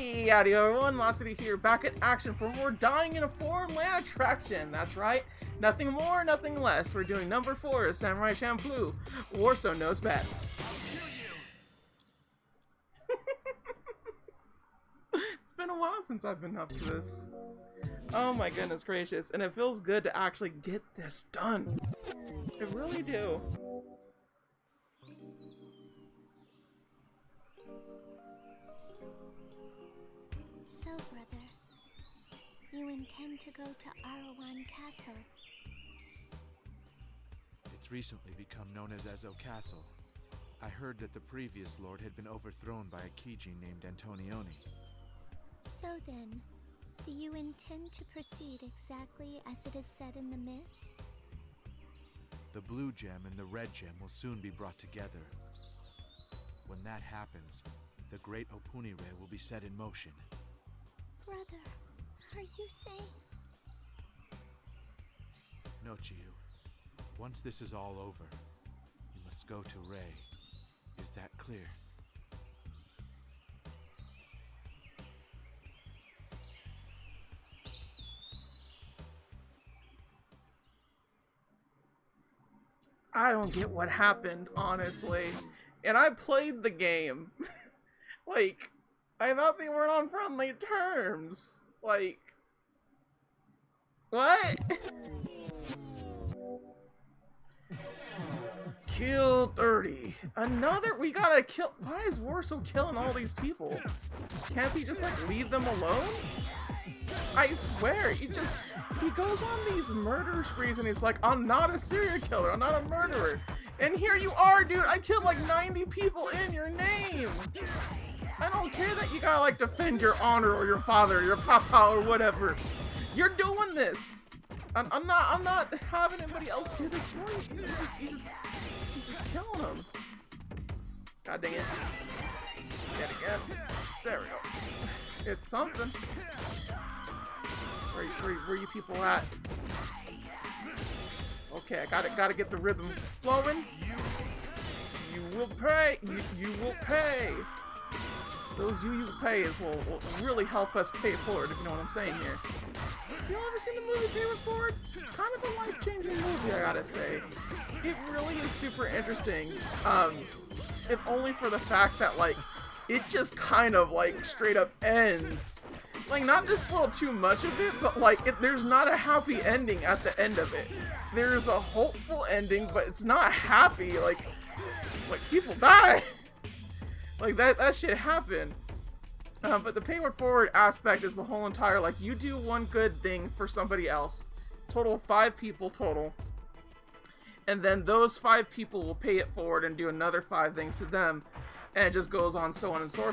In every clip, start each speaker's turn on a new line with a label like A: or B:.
A: Hey, howdy everyone, Locity here, back in action for more Dying in a Foreign Land attraction. That's right, nothing more, nothing less. We're doing number 4, Samurai Champloo. Worso knows best. It's been a while since I've been up to this. Oh my goodness gracious, and it feels good to actually get this done. I really do.
B: So, brother, you intend to go to Arawan Castle?
C: It's recently become known as Ezo Castle. I heard that the previous lord had been overthrown by a Kijin named Antonioni.
B: So then, do you intend to proceed exactly as it is said in the myth?
C: The blue gem and the red gem will soon be brought together. When that happens, the great Opunire will be set in motion.
B: Brother, are you saying?
C: No, Chiyu. Once this is all over, you must go to Rei. Is that clear?
A: I don't get what happened, honestly. And I played the game. Like, I thought they weren't on friendly terms. Like, what? Kill 30. Another, we gotta kill. Why is Worso killing all these people? Can't he just like leave them alone? I swear, he goes on these murder sprees and he's like, I'm not a serial killer, I'm not a murderer. And here you are, dude, I killed like 90 people in your name. I don't care that you gotta like defend your honor or your father or your papa or whatever. You're doing this. I'm not having anybody else do this for you. You're just killing them. God dang it. Yet again. There we go. It's something. Where you people at? Okay, I gotta get the rhythm flowing. You will pay. You will pay. Those you will pay will really help us pay it forward, if you know what I'm saying here. You ever seen the movie Pay It Forward? Kind of a life-changing movie, I gotta say. It really is super interesting. If only for the fact that, like, it just kind of, like, straight up ends. Like, not to spoil too much of it, but, like, there's not a happy ending at the end of it. There's a hopeful ending, but it's not happy. Like people die. Like, that shit happened. But the pay it forward aspect is the whole entire, like, you do one good thing for somebody else. Total of 5 people total. And then those 5 people will pay it forward and do another 5 things to them. And it just goes on, so on and so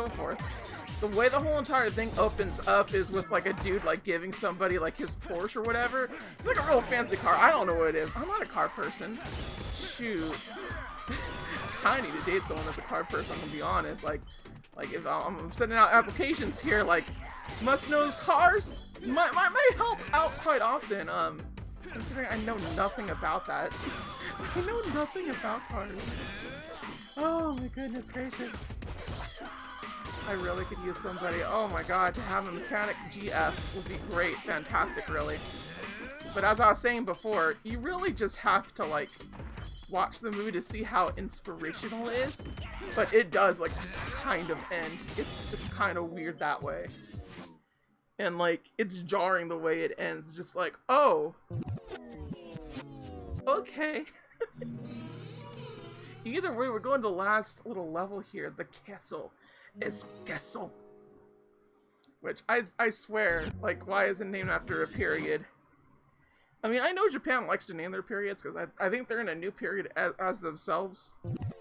A: forth. The way the whole entire thing opens up is with, like, a dude, like, giving somebody, like, his Porsche or whatever. It's like a real fancy car. I don't know what it is. I'm not a car person. Shoot. I need to date someone that's a car person, I'm gonna be honest. Like if I'm sending out applications here, like, must knows cars might help out quite often, considering I know nothing about that. I know nothing about cars. Oh my goodness gracious. I really could use somebody, oh my god, to have a mechanic GF would be great, fantastic really. But as I was saying before, you really just have to, like, watch the movie to see how inspirational it is, but it does, like, just kind of end. It's kind of weird that way. And, like, it's jarring the way it ends, just like, oh. Okay. Either way, we're going to the last little level here, the castle. It's castle. Which, I swear, like, why is it named after a period? I mean, I know Japan likes to name their periods, because I think they're in a new period as themselves.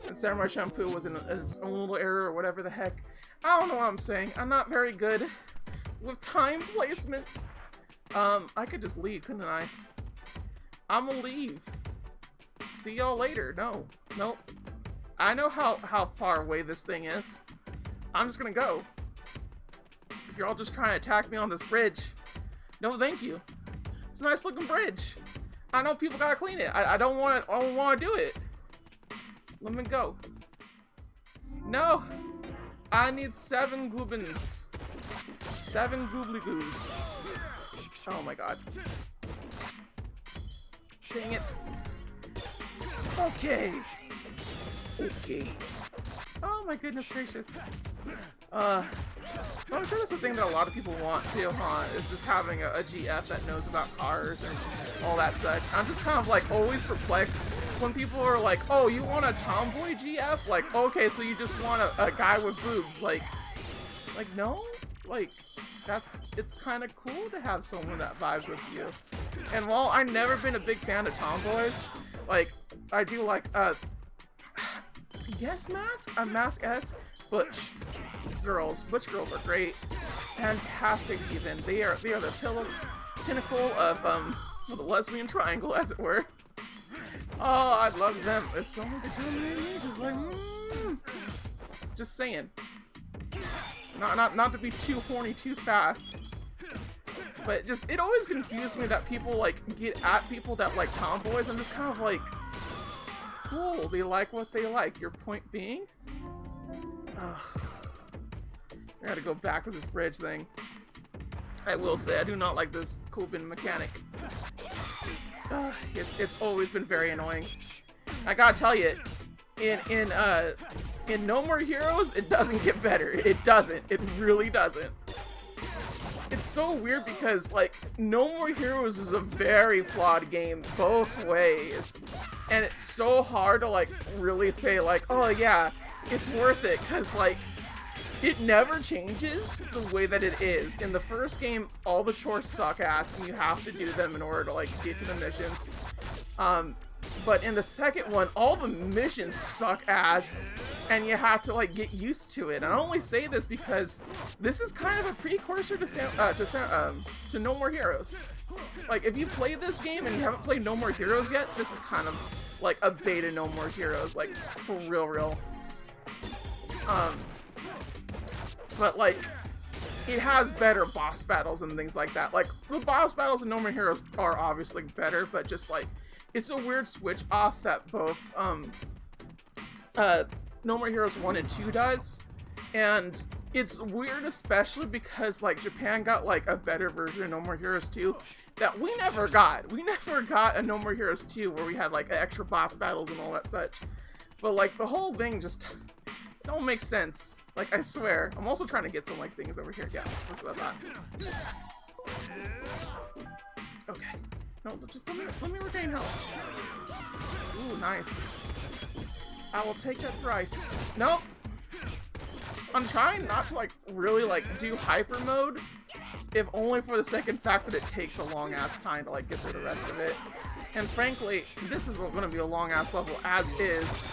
A: And Samurai Champloo was in its own little era or whatever the heck. I don't know what I'm saying. I'm not very good with time placements. I could just leave, couldn't I? I'm gonna leave. See y'all later. No. Nope. I know how far away this thing is. I'm just gonna go. If you're all just trying to attack me on this bridge, no thank you. It's a nice looking bridge. I know people gotta clean it. I don't want to do it. Let me go. No. I need 7 gubins. 7 goobly goos. Oh my god. Dang it. Okay. Okay. Oh my goodness gracious. Well, I'm sure that's the thing that a lot of people want too, huh? Is just having a GF that knows about cars and all that such. I'm just kind of like always perplexed when people are like, oh, you want a tomboy GF? Like, okay, so you just want a guy with boobs. Like no? Like, it's kind of cool to have someone that vibes with you. And while I've never been a big fan of tomboys, like, I do like, yes, mask-esque, butch girls. Butch girls are great. Fantastic even. They are the pinnacle of, the lesbian triangle, as it were. Oh, I love them. If someone could do me, just like, just saying. Not to be too horny too fast. But just, it always confused me that people, like, get at people that like tomboys. I'm just kind of like, cool, they like what they like. Your point being? Ugh. I gotta go back with this bridge thing. I will say, I do not like this Kubin mechanic. It's always been very annoying. I gotta tell you, in No More Heroes, it doesn't get better. It doesn't. It really doesn't. It's so weird because, like, No More Heroes is a very flawed game both ways. And it's so hard to, like, really say, like, oh yeah, it's worth it, because, like, it never changes the way that it is. In the first game, all the chores suck ass, and you have to do them in order to, like, get to the missions. But in the second one, all the missions suck ass, and you have to, like, get used to it. And I only say this because this is kind of a precursor to No More Heroes. Like, if you played this game and you haven't played No More Heroes yet, this is kind of like a beta No More Heroes, like, for real. But, like, it has better boss battles and things like that. Like, the boss battles in No More Heroes are obviously better, but just, like, it's a weird switch off that both, No More Heroes 1 and 2 does. And it's weird, especially because, like, Japan got, like, a better version of No More Heroes 2 that we never got. We never got a No More Heroes 2 where we had, like, extra boss battles and all that such. But, like, the whole thing just don't make sense. Like, I swear. I'm also trying to get some, like, things over here. Yeah, that's what I thought. Okay. No, just let me regain health. Ooh, nice. I will take that thrice. Nope. I'm trying not to, like, really, like, do hyper mode, if only for the second fact that it takes a long ass time to, like, get through the rest of it. And frankly, this is gonna be a long ass level as is.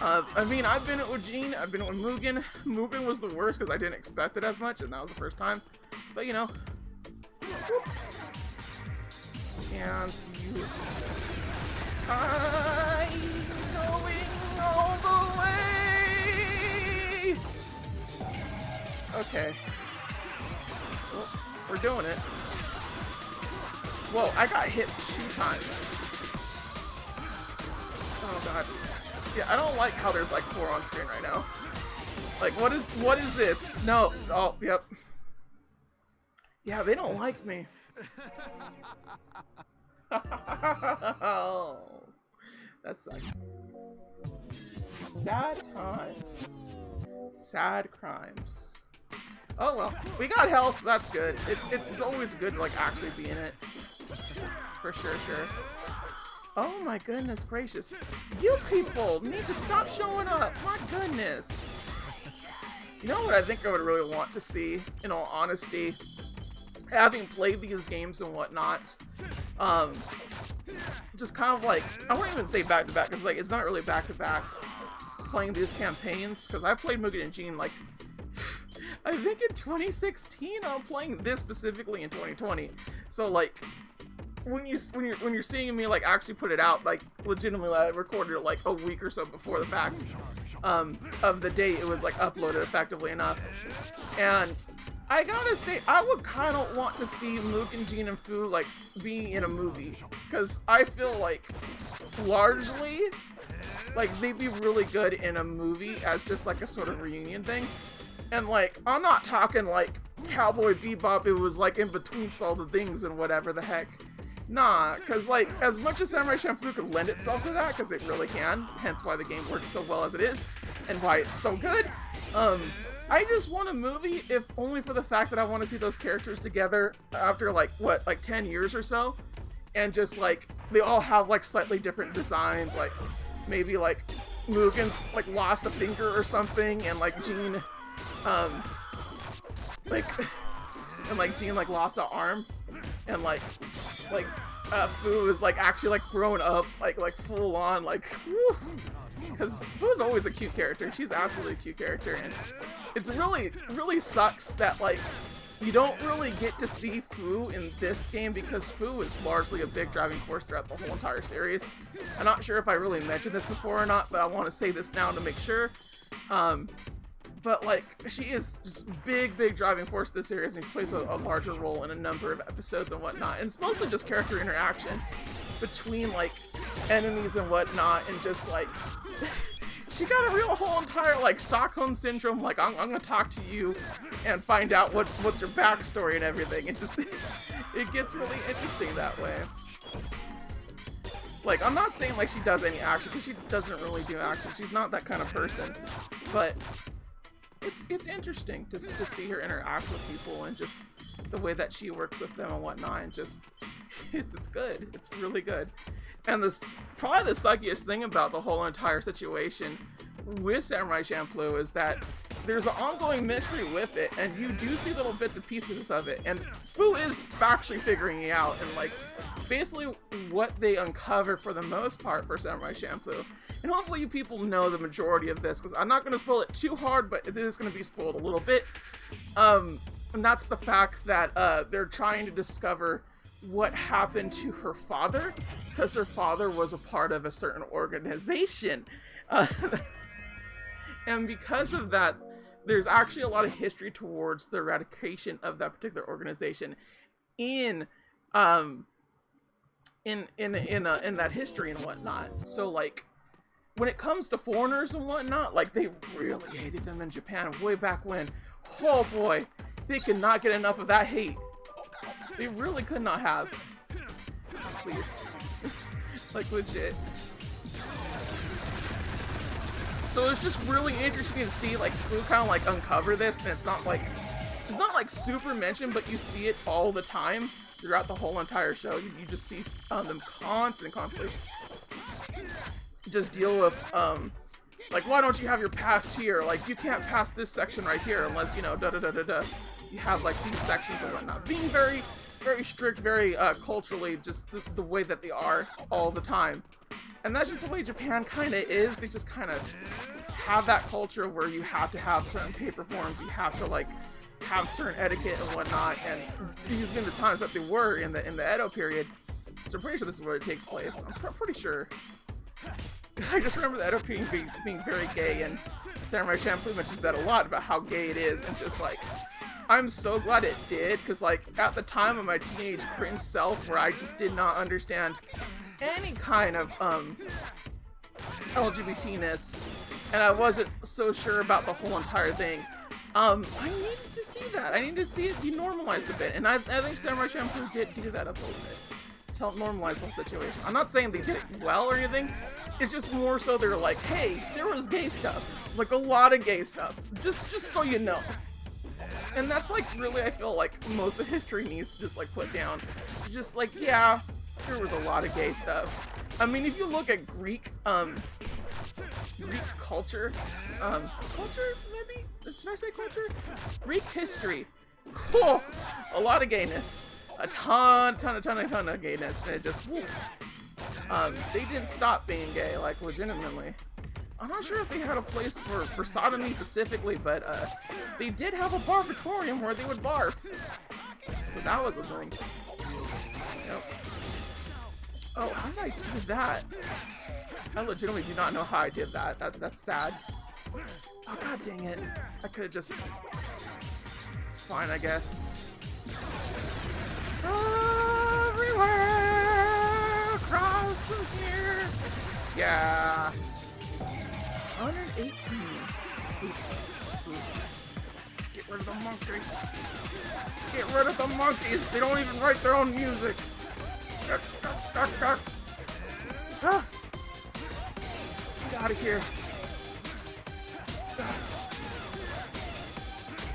A: I mean, I've been it with Jean, I've been it with Mugen. Mugen was the worst because I didn't expect it as much, and that was the first time. But, you know. Whoop. And you... I'm going all the way! Okay. Well, we're doing it. Whoa, I got hit 2 times. Oh god. Yeah, I don't like how there's like 4 on screen right now. Like, what is this? No. Oh, yep. Yeah, they don't like me. Oh, that sucks. Sad times. Sad crimes. Oh well, we got health, so that's good. It's always good to, like, actually be in it. For sure. Oh my goodness gracious. You people need to stop showing up. My goodness. You know what I think I would really want to see, in all honesty? Having played these games and whatnot, just kind of like, I wouldn't even say back-to-back, because, like, it's not really back-to-back playing these campaigns, because I played Mugen and Jean, like, I think in 2016. I'm playing this specifically in 2020. So, like, when you're seeing me, like, actually put it out, like, legitimately, I recorded it, like, a week or so before the fact of the date it was, like, uploaded effectively enough. And I gotta say, I would kind of want to see Mugen, Jean, and Fu, like, be in a movie, because I feel like, largely, like, they'd be really good in a movie as just, like, a sort of reunion thing. And, like, I'm not talking, like, Cowboy Bebop, it was like in between all the things and whatever the heck. Nah, because like, as much as Samurai Champloo could lend itself to that, because it really can, hence why the game works so well as it is, and why it's so good, I just want a movie, if only for the fact that I want to see those characters together after like, what, like 10 years or so, and just like, they all have like slightly different designs, like, maybe like, Mugen's like lost a finger or something, and like Jean, Jean like lost an arm, and like Fu is like actually like grown up, like full on, like, woo. Because Fu's always a cute character. She's absolutely a cute character, and it's really sucks that like you don't really get to see Fu in this game because Fu is largely a big driving force throughout the whole entire series. I'm not sure if I really mentioned this before or not, but I want to say this now to make sure. But like, she is just big driving force of the series, and she plays a larger role in a number of episodes and whatnot. And it's mostly just character interaction between like enemies and whatnot, and just like she got a real whole entire like Stockholm syndrome, like I'm gonna talk to you and find out what's your backstory and everything. It just it gets really interesting that way. Like, I'm not saying like she does any action, because she doesn't really do action. She's not that kind of person, but it's interesting to see her interact with people and just the way that she works with them and whatnot, and just it's good. It's really good. And this probably the suckiest thing about the whole entire situation with Samurai Champloo is that there's an ongoing mystery with it, and you do see little bits and pieces of it, and Fu is factually figuring it out, and like basically what they uncover for the most part for Samurai Champloo. And hopefully you people know the majority of this, because I'm not going to spoil it too hard, but it is going to be spoiled a little bit. And that's the fact that they're trying to discover what happened to her father, because her father was a part of a certain organization. And because of that, there's actually a lot of history towards the eradication of that particular organization in that history and whatnot. So like, when it comes to foreigners and whatnot, like, they really hated them in Japan way back when. Oh boy, they could not get enough of that hate. They really could not have. Please. Like, legit. So it's just really interesting to see, like, Fu kind of, like, uncover this, and it's not, like, super mentioned, but you see it all the time throughout the whole entire show. You just see them constantly just deal with, like, why don't you have your pass here? Like, you can't pass this section right here unless, you know, da-da-da-da-da. You have, like, these sections and whatnot. Being very strict, very, culturally, just the way that they are all the time. And that's just the way Japan kind of is. They just kind of have that culture where you have to have certain paper forms. You have to, like, have certain etiquette and whatnot. And these have been the times that they were in the Edo period. So I'm pretty sure this is where it takes place. I'm pretty sure. I just remember the Edo period being very gay, and Samurai Champloo mentions that a lot about how gay it is, and just like, I'm so glad it did, because like, at the time of my teenage cringe self, where I just did not understand any kind of LGBT-ness, and I wasn't so sure about the whole entire thing, I needed to see that. I needed to see it be normalized a bit, and I think Samurai Champloo did do that a little bit. To help normalize the whole situation. I'm not saying they did it well or anything, it's just more so they're like, hey, there was gay stuff. Like, a lot of gay stuff. Just so you know. And that's like, really, I feel like most of history needs to just like put down. Just like, yeah, there was a lot of gay stuff. I mean, if you look at Greek culture, maybe? Should I say culture? Greek history. Oh, a lot of gayness. A ton of gayness, and it just, woo. They didn't stop being gay, like, legitimately. I'm not sure if they had a place for sodomy specifically, but, they did have a barfatorium where they would barf. So that was a thing. Yep. Oh, how did I do that? I legitimately do not know how I did that. That's sad. Oh, god dang it. I could've just... It's fine, I guess. Everywhere across from here. Yeah. 118. Get Get rid of the monkeys. Get rid of the monkeys. They don't even write their own music. Ah. Get out of here.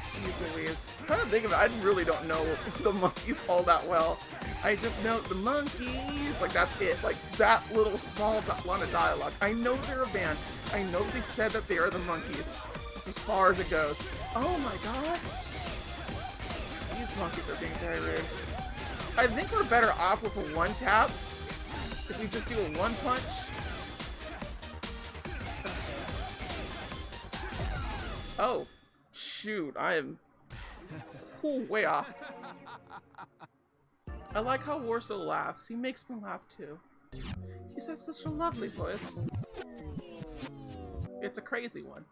A: Jeez Louise. I'm trying to think of it. I really don't know the monkeys all that well. I just know the monkeys. Like, that's it. Like, that little small line of dialogue. I know they're a band. I know they said that they are the monkeys. That's as far as it goes. Oh my god. These monkeys are being very rude. I think we're better off with a one tap. If we just do a one punch. Oh. Shoot, I am way off. I like how Worso laughs. He makes me laugh too. He says such a lovely voice. It's a crazy one.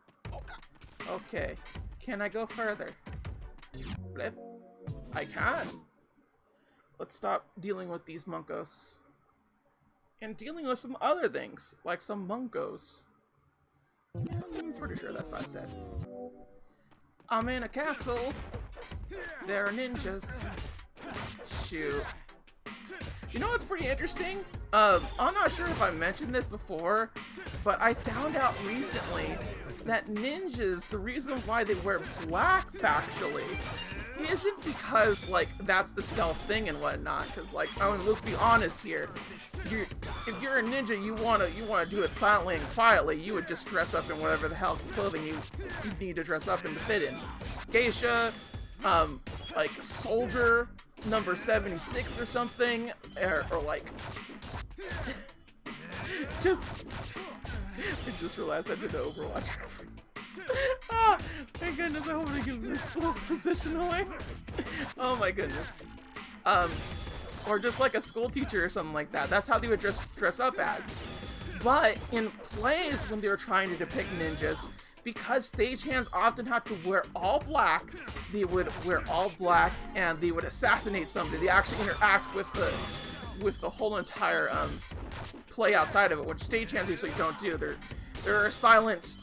A: Okay, can I go further? Blip. I can. Let's stop dealing with these monkos. And dealing with some other things, like some monkos. I'm pretty sure that's what I said. I'm in a castle. There are ninjas. Shoot. You know what's pretty interesting? I'm not sure if I mentioned this before, but I found out recently that ninjas, the reason why they wear black factually, isn't because, like, that's the stealth thing and whatnot. Because, like, I mean, let's be honest here. If you're a ninja, you wanna do it silently and quietly. You would just dress up in whatever the hell clothing you need to dress up and to fit in. Geisha, like soldier number 76 or something, or like, I just realized I did the Overwatch reference. Ah, thank goodness, I hope I get this position away. Oh my goodness. Or just like a school teacher or something like that. That's how they would dress up as. But in plays, when they were trying to depict ninjas, because stagehands often have to wear all black, they would wear all black and they would assassinate somebody. They actually interact with the whole entire play outside of it, which stagehands usually don't do. They're a silent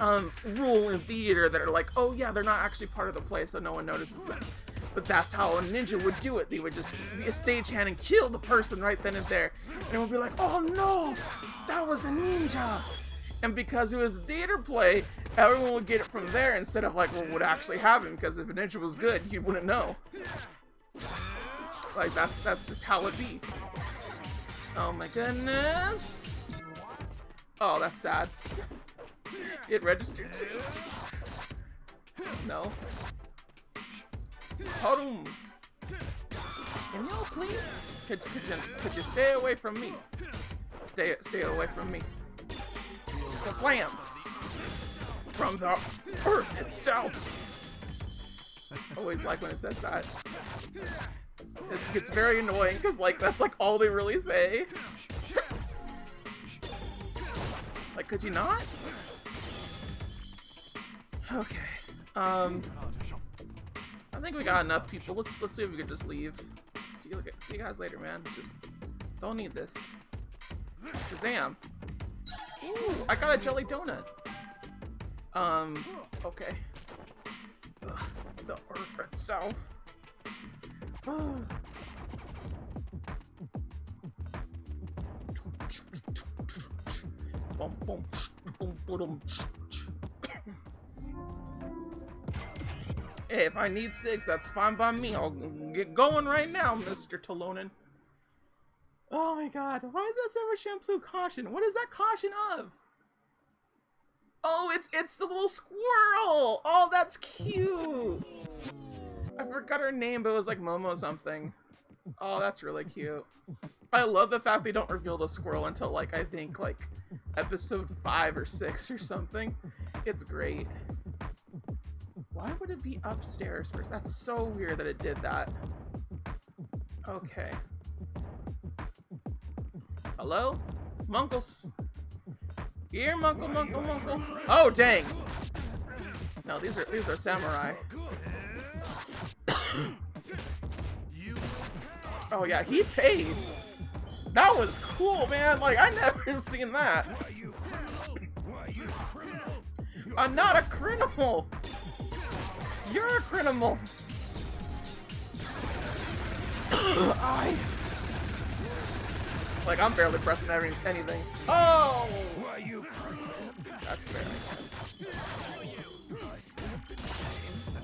A: rule in theater that are like, oh yeah, they're not actually part of the play, so no one notices them. But that's how a ninja would do it. They would just be a stagehand and kill the person right then and there. And it would be like, oh no, that was a ninja. And because it was a theater play, everyone would get it from there instead of like what would actually happen. Because if a ninja was good, you wouldn't know. Like that's just how it be. Oh my goodness. Oh, that's sad. It registered too. No. Harum. Can you please? Could you stay away from me? Stay away from me. Kablam! From the earth itself. I always like when it says that. It gets very annoying because like that's like all they really say. Like, could you not? Okay. I think we got enough people. Let's see if we can just leave. See you guys later, man. Just don't need this. Shazam! Ooh, I got a jelly donut. Okay. Ugh, the earth itself. Hey, if I need 6, that's fine by me. I'll get going right now, Mr. Talonen. Oh my god, why is that so much Champloo caution? What is that caution of? Oh, it's the little squirrel! Oh, that's cute! I forgot her name, but it was like Momo something. Oh, that's really cute. I love the fact they don't reveal the squirrel until like, I think like episode 5 or 6 or something. It's great. Why would it be upstairs first? That's so weird that it did that. Okay. Hello? Munkles? Here, Munkle, Munkle, Munkle. Oh, dang! No, these are samurai. Oh yeah, he paid. That was cool, man. Like, I never seen that. I'm not a criminal. You're a criminal. Like, I'm barely pressing anything. Oh! That's fair, I guess.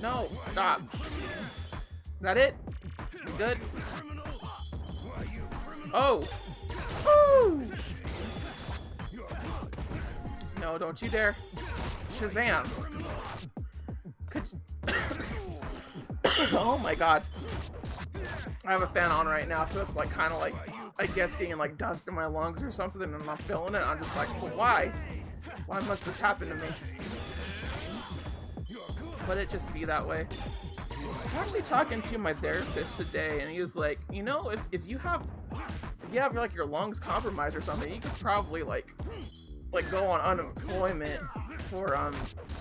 A: No, stop. Is that it? You good? Oh! Woo! No, don't you dare. Shazam. Could oh my god. I have a fan on right now, so it's like kind of like, I guess, getting like dust in my lungs or something, and I'm not feeling it. I'm just like, well, why? Why must this happen to me? Let it just be that way. I'm actually talking to my therapist today, and he was like, you know, if you have like your lungs compromised or something, you could probably like go on unemployment for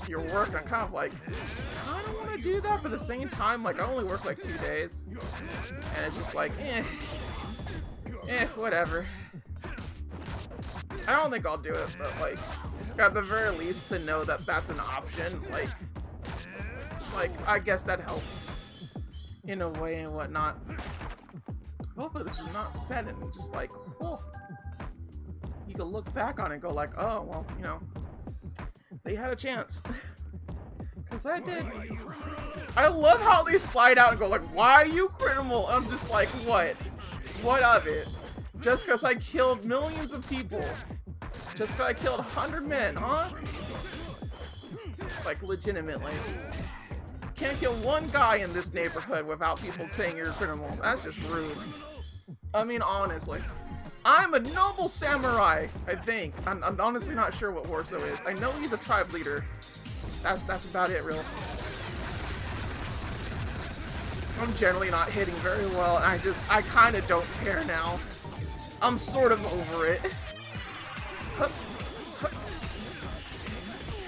A: your work. And I'm kind of like, I don't want to do that, but at the same time, like, I only work like 2 days, and it's just like, whatever. I don't think I'll do it, but like, at the very least, to know that that's an option, like I guess that helps in a way and whatnot. Hopefully this is not set and just like, whoa. You can look back on it and go like, oh, well, you know, they had a chance. Because I did. I love how they slide out and go like, why are you criminal? I'm just like, what? What of it? Just because I killed millions of people? Just because I killed 100 men, huh? Like, legitimately. Can't kill one guy in this neighborhood without people saying you're a criminal. That's just rude. I mean, honestly. I'm a noble samurai, I think. I'm honestly not sure what Worso is. I know he's a tribe leader. That's about it, really. I'm generally not hitting very well, and I kind of don't care now. I'm sort of over it.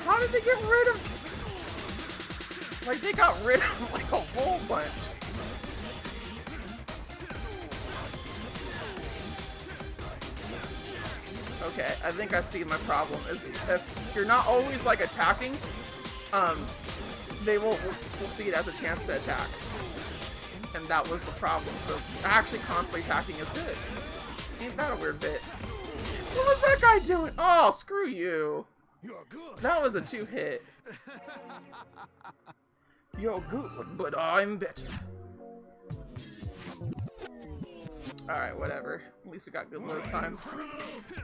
A: How did they get rid of... Like, they got rid of, like, a whole bunch. Okay, I think I see my problem. Is if you're not always, like, attacking, we'll see it as a chance to attack. And that was the problem. So, actually constantly attacking is good. Ain't that a weird bit? What was that guy doing? Oh, screw you. That was a 2-hit. You're good, but I'm better. Alright, whatever. At least we got good load times.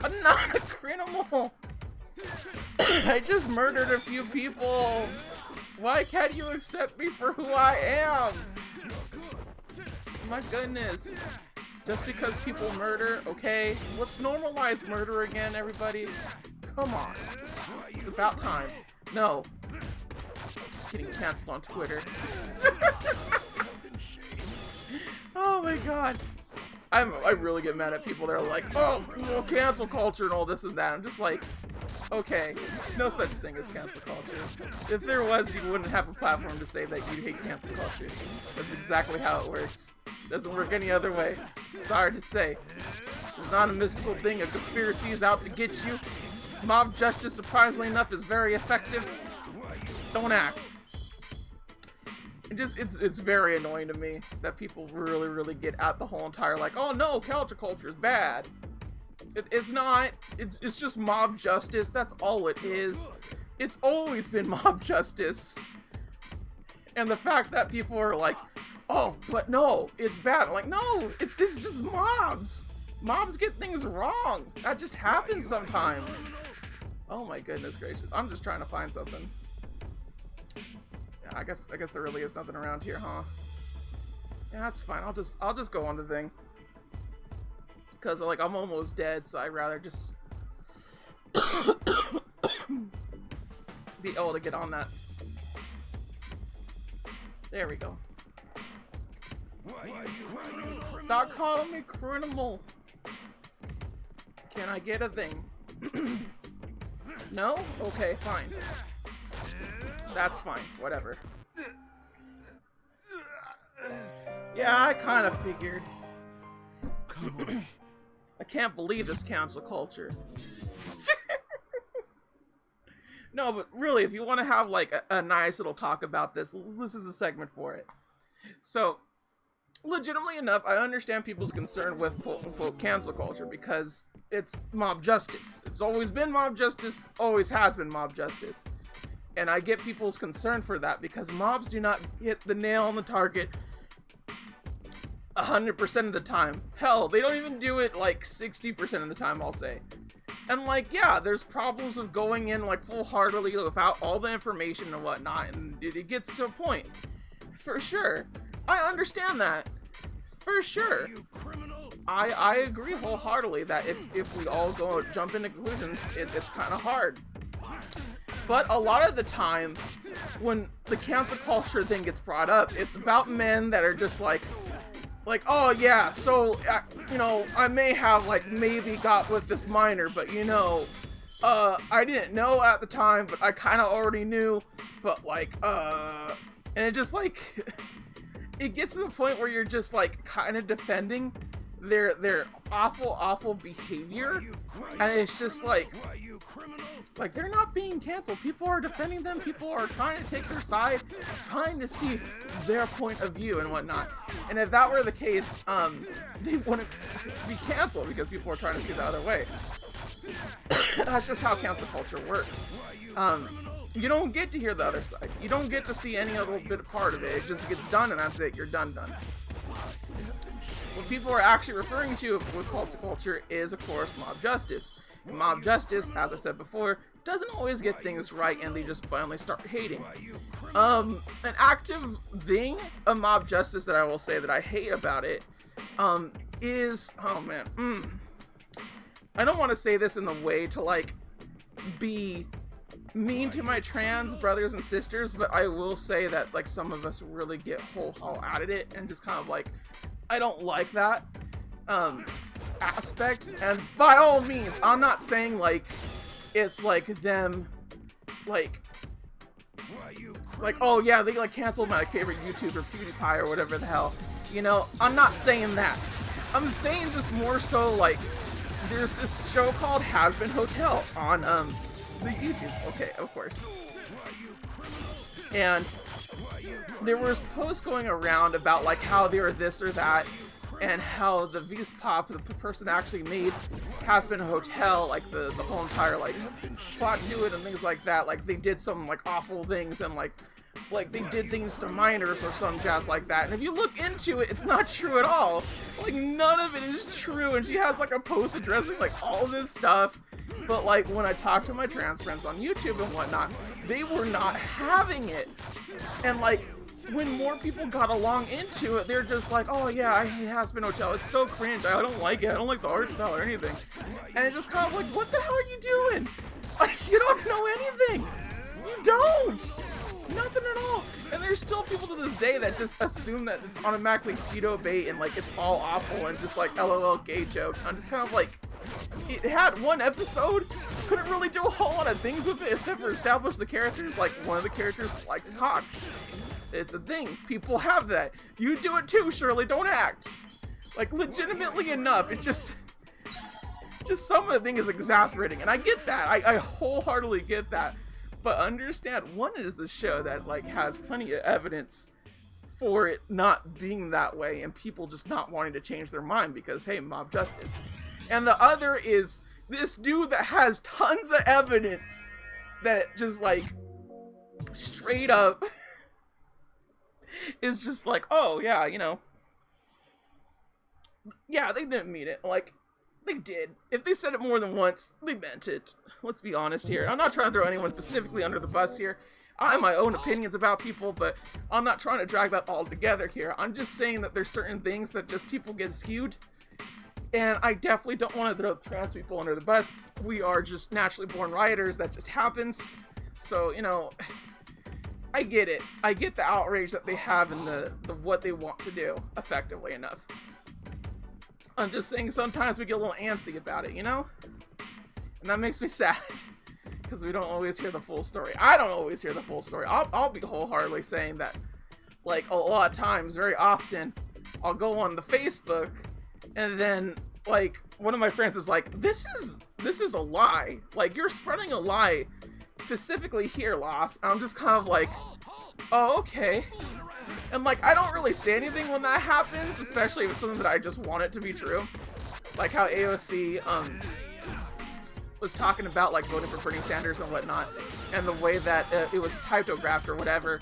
A: I'm not a criminal! I just murdered a few people! Why can't you accept me for who I am? My goodness. Just because people murder, okay? Let's normalize murder again, everybody. Come on. It's about time. No. Getting canceled on Twitter. Oh my god. I really get mad at people that are like, oh, well, cancel culture and all this and that. I'm just like, okay, no such thing as cancel culture. If there was, you wouldn't have a platform to say that you hate cancel culture. That's exactly how it works. Doesn't work any other way. Sorry to say. It's not a mystical thing. A conspiracy is out to get you. Mob justice, surprisingly enough, is very effective. Don't act. It's very annoying to me that people really get at the whole entire like, oh no, counterculture is bad. It's not. It's just mob justice. That's all it is. It's always been mob justice. And the fact that people are like, oh, but no, it's bad. I'm like, no, it's just mobs. Mobs get things wrong. That just happens sometimes. Oh my goodness gracious. I'm just trying to find something. Yeah, I guess there really is nothing around here, huh? Yeah, that's fine. I'll just go on the thing. Cause like I'm almost dead, so I'd rather just be able to get on that. There we go. Stop calling me criminal. Can I get a thing? No? Okay, fine. That's fine. Whatever. Yeah, I kind of figured.
C: Come on.
A: I can't believe this cancel culture. No, but really, if you want to have like a nice little talk about this, this is the segment for it. So, legitimately enough, I understand people's concern with quote-unquote cancel culture because it's mob justice. It's always been mob justice, always has been mob justice. And I get people's concern for that because mobs do not hit the nail on the target 100% of the time. Hell, they don't even do it like 60% of the time, I'll say. And like, yeah, there's problems of going in like full-heartedly without all the information and whatnot, and it gets to a point. For sure. I understand that. For sure. I agree wholeheartedly that if we all jump into conclusions, it's kind of hard. But a lot of the time, when the cancel culture thing gets brought up, it's about men that are just like, oh yeah, so, you know, I may have, like, maybe got with this minor, but, you know, I didn't know at the time, but I kind of already knew, but, like, and it just, like, it gets to the point where you're just, like, kind of defending their awful behavior, and it's just, like, they're not being canceled. People are defending them. People are trying to take their side, trying to see their point of view and whatnot. And if that were the case, they wouldn't be canceled because people are trying to see the other way. That's just how cancel culture works. You don't get to hear the other side. You don't get to see any other bit of part of it. It just gets done and that's it. You're done. What people are actually referring to with cancel culture is, of course, mob justice. Mob justice, as I said before, doesn't always get things right and they just finally start hating. An active thing of mob justice that I will say that I hate about it is, oh man, I don't want to say this in the way to like be mean to my trans brothers and sisters, but I will say that like some of us really get whole at it and just kind of like, I don't like that aspect. And by all means, I'm not saying like it's like them like oh yeah, they like canceled my favorite YouTuber PewDiePie or whatever the hell, you know. I'm not saying that. I'm saying just more so like there's this show called Has Been Hotel on the YouTube, okay, of course, and there was posts going around about like how they were this or that, and how the V's Pop, the person that actually made Has Been Hotel, like the whole entire like plot to it and things like that, like they did some like awful things and like they did things to minors or some jazz like that. And if you look into it, it's not true at all. Like none of it is true. And she has like a post addressing like all this stuff. But like when I talked to my trans friends on YouTube and whatnot, they were not having it. And like when more people got along into it, they're just like, oh yeah, I hate Has Been Hotel. It's so cringe. I don't like it. I don't like the art style or anything. And it's just kind of like, what the hell are you doing? Like, you don't know anything. You don't. Nothing at all. And there's still people to this day that just assume that it's automatically pedo bait and like it's all awful and just like LOL gay joke. I'm just kind of like, it had one episode, couldn't really do a whole lot of things with it except for establish the characters. Like one of the characters likes cock. It's a thing. People have that. You do it too, Shirley. Don't act. Like legitimately enough. It's just some of the thing is exasperating, and I get that. I wholeheartedly get that. But understand, one is the show that like has plenty of evidence for it not being that way and people just not wanting to change their mind because, hey, mob justice. And the other is this dude that has tons of evidence that just like straight up is just like, oh yeah, you know, yeah, they didn't mean it. Like, they did. If they said it more than once, they meant it. Let's be honest here. I'm not trying to throw anyone specifically under the bus here. I have my own opinions about people, but I'm not trying to drag that all together here. I'm just saying that there's certain things that just people get skewed. And I definitely don't want to throw trans people under the bus. We are just naturally born rioters. That just happens. So, you know, I get it. I get the outrage that they have in the what they want to do, effectively enough. I'm just saying sometimes we get a little antsy about it, you know? And that makes me sad. Because we don't always hear the full story. I don't always hear the full story. I'll be wholeheartedly saying that, like, a lot of times, very often, I'll go on the Facebook, and then, like, one of my friends is like, this is a lie. Like, you're spreading a lie specifically here, Lost. I'm just kind of like, oh, okay. And like, I don't really say anything when that happens, especially if it's something that I just want it to be true. Like how AOC, was talking about like voting for Bernie Sanders and whatnot, and the way that it was typographed or whatever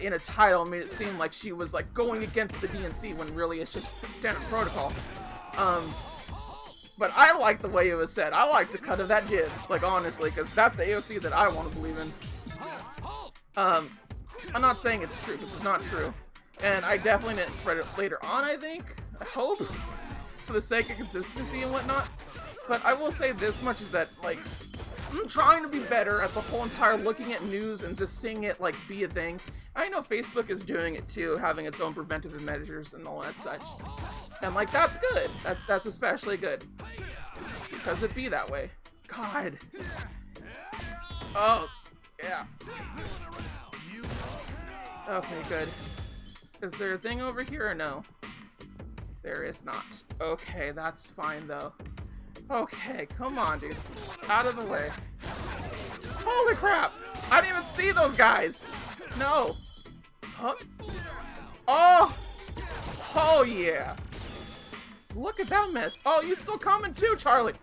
A: in a title made it seem like she was like going against the DNC when really it's just standard protocol. But I like the way it was said. I like the cut of that jib, like honestly, because that's the AOC that I want to believe in. I'm not saying it's true because it's not true, and I definitely didn't spread it later on. I think, I hope, for the sake of consistency and whatnot. But I will say this much is that, like, I'm trying to be better at the whole entire looking at news and just seeing it, like, be a thing. I know Facebook is doing it too, having its own preventative measures and all that such. And, like, that's good. That's especially good. Because it be that way. God. Oh, yeah. Okay, good. Is there a thing over here or no? There is not. Okay, that's fine, though. Okay, come on, dude. Out of the way. Holy crap! I didn't even see those guys! No! Huh? Oh! Oh, yeah! Look at that mess. Oh, you still coming too, Charlie!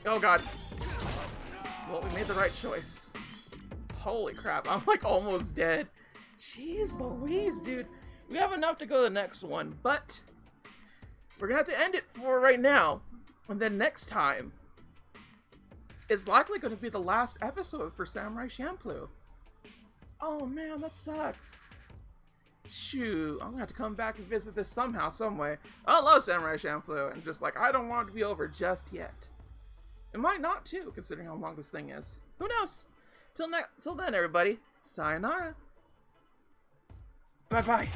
A: Oh, God. Well, we made the right choice. Holy crap, I'm like almost dead. Jeez Louise, dude. We have enough to go to the next one, but we're gonna have to end it for right now. And then next time, it's likely going to be the last episode for Samurai Champloo. Oh man, that sucks. Shoot, I'm going to have to come back and visit this somehow, some way. I love Samurai Champloo, and just like, I don't want it to be over just yet. It might not too, considering how long this thing is. Who knows? Till then, everybody, sayonara. Bye-bye.